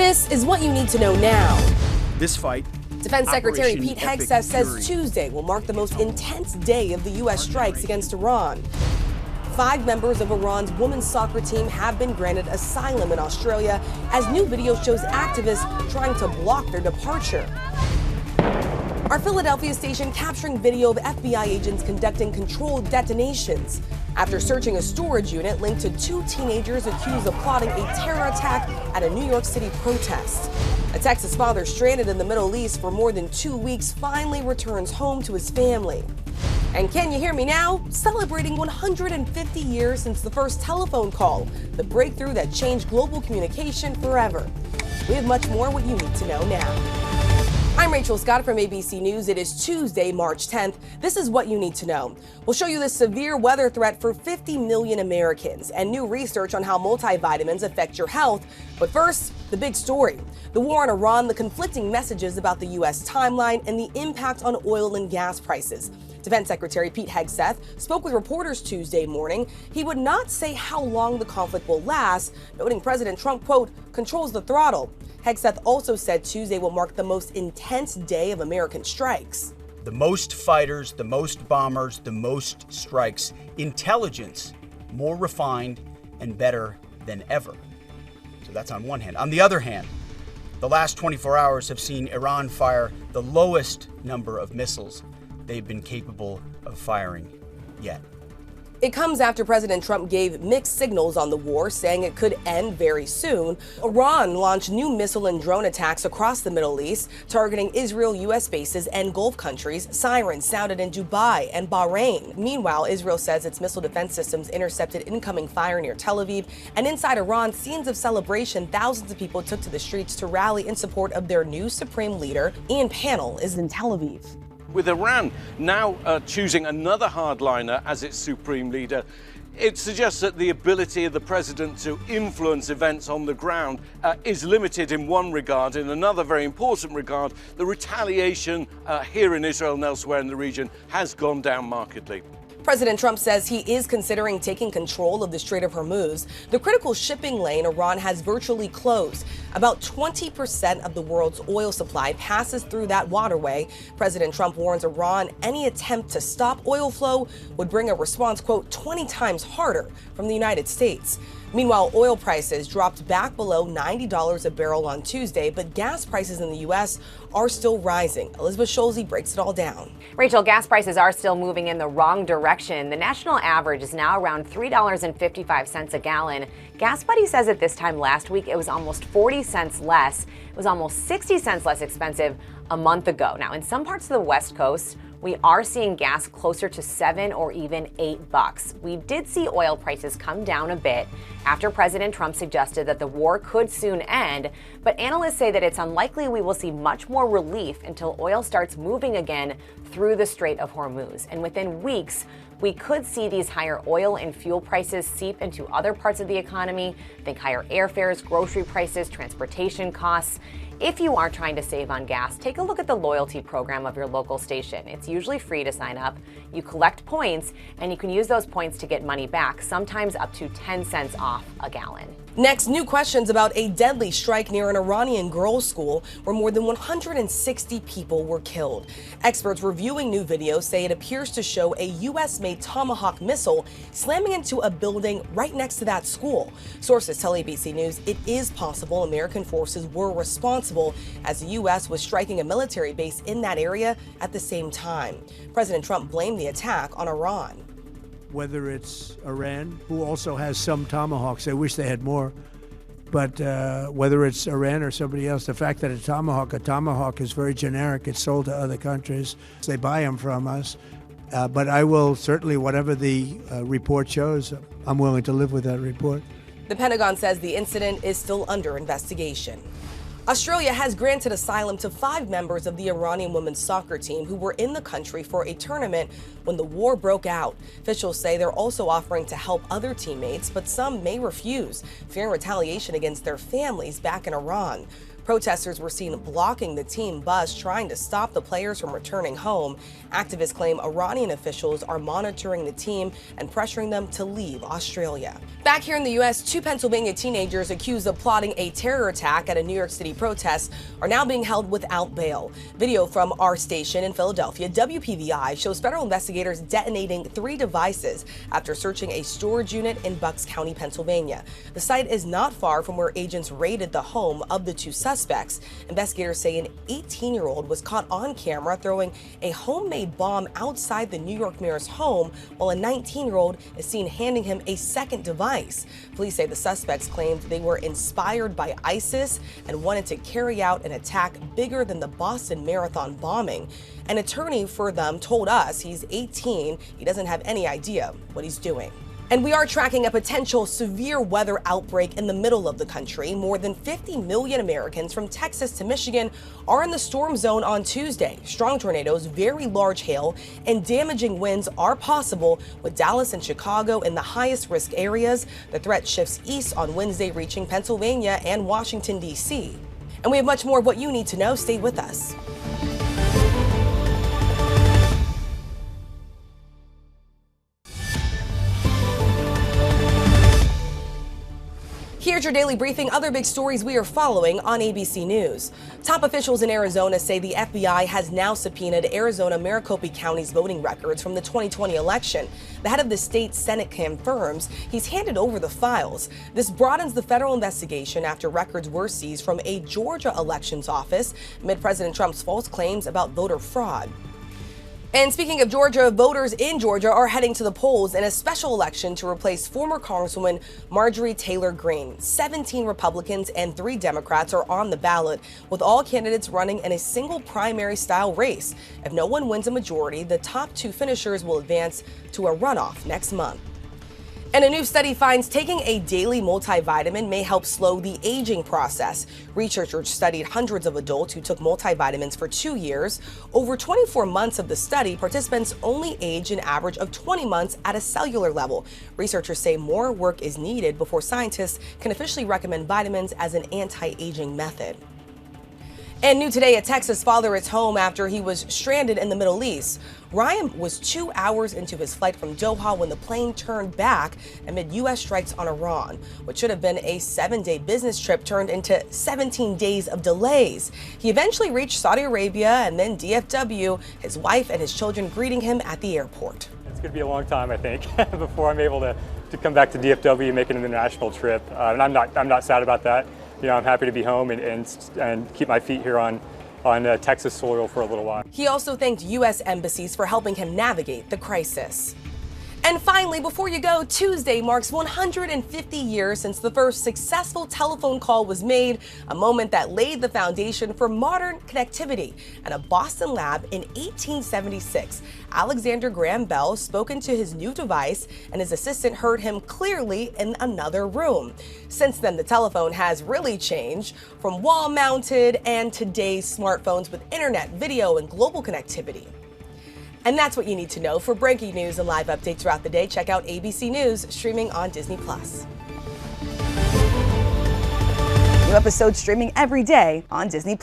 This is what you need to know now. This fight, Defense Secretary Pete Hegseth says Tuesday will mark the most intense day of the U.S. strikes against Iran. 5 members of Iran's women's soccer team have been granted asylum in Australia as new video shows activists trying to block their departure. Our Philadelphia station capturing video of FBI agents conducting controlled detonations after searching a storage unit linked to 2 teenagers accused of plotting a terror attack at a New York City protest. A Texas father stranded in the Middle East for more than 2 weeks finally returns home to his family. And can you hear me now? Celebrating 150 years since the first telephone call, the breakthrough that changed global communication forever. We have much more what you need to know now. I'm Rachel Scott from ABC News. It is Tuesday, March 10th. This is what you need to know. We'll show you the severe weather threat for 50 million Americans and new research on how multivitamins affect your health. But first, the big story. The war in Iran, the conflicting messages about the U.S. timeline, and the impact on oil and gas prices. Defense Secretary Pete Hegseth spoke with reporters Tuesday morning. He would not say how long the conflict will last, noting President Trump, quote, controls the throttle. Hegseth also said Tuesday will mark the most intense day of American strikes. The most fighters, the most bombers, the most strikes, intelligence more refined and better than ever. So that's on one hand. On the other hand, the last 24 hours have seen Iran fire the lowest number of missiles they've been capable of firing yet. It comes after President Trump gave mixed signals on the war, saying it could end very soon. Iran launched new missile and drone attacks across the Middle East, targeting Israel, U.S. bases, and Gulf countries. Sirens sounded in Dubai and Bahrain. Meanwhile, Israel says its missile defense systems intercepted incoming fire near Tel Aviv. And inside Iran, scenes of celebration. Thousands of people took to the streets to rally in support of their new supreme leader. Ian Pannell is in Tel Aviv. With Iran now choosing another hardliner as its supreme leader, it suggests that the ability of the president to influence events on the ground is limited in one regard. In another very important regard, the retaliation here in Israel and elsewhere in the region has gone down markedly. President Trump says he is considering taking control of the Strait of Hormuz, the critical shipping lane Iran has virtually closed. About 20% of the world's oil supply passes through that waterway. President Trump warns Iran any attempt to stop oil flow would bring a response, quote, 20 times harder from the United States. Meanwhile, oil prices dropped back below $90 a barrel on Tuesday, but gas prices in the U.S. are still rising. Elizabeth Schulze breaks it all down. Rachel, gas prices are still moving in the wrong direction. The national average is now around $3.55 a gallon. Gas Buddy says at this time last week it was almost 40 cents less. It was almost 60 cents less expensive a month ago. Now, in some parts of the West Coast, we are seeing gas closer to $7 or even $8. We did see oil prices come down a bit after President Trump suggested that the war could soon end, but analysts say that it's unlikely we will see much more relief until oil starts moving again through the Strait of Hormuz. And within weeks, we could see these higher oil and fuel prices seep into other parts of the economy. Think higher airfares, grocery prices, transportation costs. If you are trying to save on gas, take a look at the loyalty program of your local station. It's usually free to sign up. You collect points, and you can use those points to get money back, sometimes up to 10 cents off a gallon. Next, new questions about a deadly strike near an Iranian girls' school where more than 160 people were killed. Experts reviewing new videos say it appears to show a U.S.-made Tomahawk missile slamming into a building right next to that school. Sources tell ABC News it is possible American forces were responsible as the U.S. was striking a military base in that area at the same time. President Trump blamed the attack on Iran. Whether it's Iran, who also has some Tomahawks, I wish they had more, but whether it's Iran or somebody else, the fact that a Tomahawk is very generic. It's sold to other countries. They buy them from us. But I will certainly, whatever the report shows, I'm willing to live with that report. The Pentagon says the incident is still under investigation. Australia has granted asylum to 5 members of the Iranian women's soccer team who were in the country for a tournament when the war broke out. Officials say they're also offering to help other teammates, but some may refuse, fearing retaliation against their families back in Iran. Protesters were seen blocking the team bus, trying to stop the players from returning home. Activists claim Iranian officials are monitoring the team and pressuring them to leave Australia. Back here in the U.S., 2 Pennsylvania teenagers accused of plotting a terror attack at a New York City protest are now being held without bail. Video from our station in Philadelphia, WPVI, shows federal investigators detonating 3 devices after searching a storage unit in Bucks County, Pennsylvania. The site is not far from where agents raided the home of the 2 suspects. Investigators say an 18-year-old was caught on camera throwing a homemade bomb outside the New York mayor's home, while a 19-year-old is seen handing him a second device. Police say the suspects claimed they were inspired by ISIS and wanted to carry out an attack bigger than the Boston Marathon bombing. An attorney for them told us he's 18. He doesn't have any idea what he's doing. And we are tracking a potential severe weather outbreak in the middle of the country. More than 50 million Americans from Texas to Michigan are in the storm zone on Tuesday. Strong tornadoes, very large hail, and damaging winds are possible, with Dallas and Chicago in the highest risk areas. The threat shifts east on Wednesday, reaching Pennsylvania and Washington, D.C. And we have much more of what you need to know. Stay with us. Here's your daily briefing. Other big stories we are following on ABC News. Top officials in Arizona say the FBI has now subpoenaed Arizona Maricopa County's voting records from the 2020 election. The head of the state Senate confirms he's handed over the files. This broadens the federal investigation after records were seized from a Georgia elections office amid President Trump's false claims about voter fraud. And speaking of Georgia, voters in Georgia are heading to the polls in a special election to replace former Congresswoman Marjorie Taylor Greene. 17 Republicans and 3 Democrats are on the ballot, with all candidates running in a single primary-style race. If no one wins a majority, the top 2 finishers will advance to a runoff next month. And a new study finds taking a daily multivitamin may help slow the aging process. Researchers studied hundreds of adults who took multivitamins for 2 years. Over 24 months of the study, participants only aged an average of 20 months at a cellular level. Researchers say more work is needed before scientists can officially recommend vitamins as an anti-aging method. And new today, a Texas father is home after he was stranded in the Middle East. Ryan was 2 hours into his flight from Doha when the plane turned back amid U.S. strikes on Iran. What should have been a 7-day business trip turned into 17 days of delays. He eventually reached Saudi Arabia and then DFW, his wife and his children greeting him at the airport. It's going to be a long time, I think, before I'm able to come back to DFW and make an international trip. And I'm not sad about that. You know, I'm happy to be home and keep my feet here on Texas soil for a little while. He also thanked U.S. embassies for helping him navigate the crisis. And finally, before you go, Tuesday marks 150 years since the first successful telephone call was made, a moment that laid the foundation for modern connectivity. At a Boston lab in 1876, Alexander Graham Bell spoke into his new device, and his assistant heard him clearly in another room. Since then, the telephone has really changed, from wall-mounted and today's smartphones with internet, video, and global connectivity. And that's what you need to know. For breaking news and live updates throughout the day, check out ABC News, streaming on Disney+. New episodes streaming every day on Disney+.